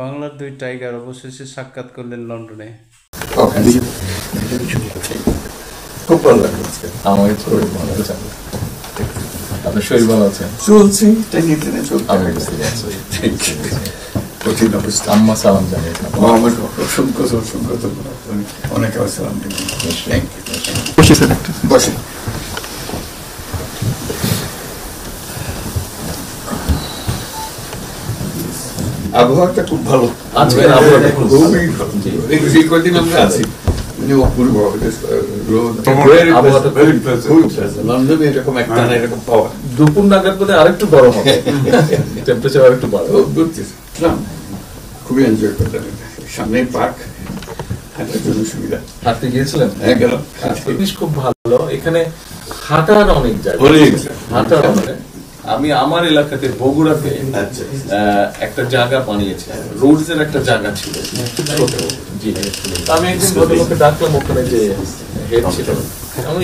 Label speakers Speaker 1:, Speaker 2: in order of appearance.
Speaker 1: বাংলার দুই টাইগার অবশেষে সাক্ষাৎ করলেন লন্ডনে।
Speaker 2: খুব ভালো লাগলো আমার শরীর ভালো আছে। আপনার শরীর ভালো আছে? চলছি টেনে টেনে চলছে। আমি বুঝতে পারছি। কঠিন অবস্থা। আম্মা সালাম জানিয়ে আমার অসংখ্য অনেক সালাম বসে স্যার একটা বসে। আবহাওয়াটা খুব ভালো, খুবই কদিন আমরা আছি লন্ডনে এরকম একটা এরকম পাওয়া। দুপুর নাগাদ বোধহয় আরেকটু গরম হবে, টেম্পারেচার আরেকটু বাড়বে। খুবই এনজয় করলাম, সামনে পার্ক, হাঁটার জন্য সুবিধা। হাঁটতে গিয়েছিলেন? হ্যাঁ গেলাম। জিনিস খুব ভালো, এখানে হাঁটার অনেক জায়গা, হাঁটার অনেক। আমি আমার এলাকাতে বগুড়াতে একটা জায়গা বানিয়েছি, রোডস এর একটা জায়গা ছিল। আমি একদিন ভদ্রলোককে ডাকলাম, ওখানে যে হেড ছিল, আমি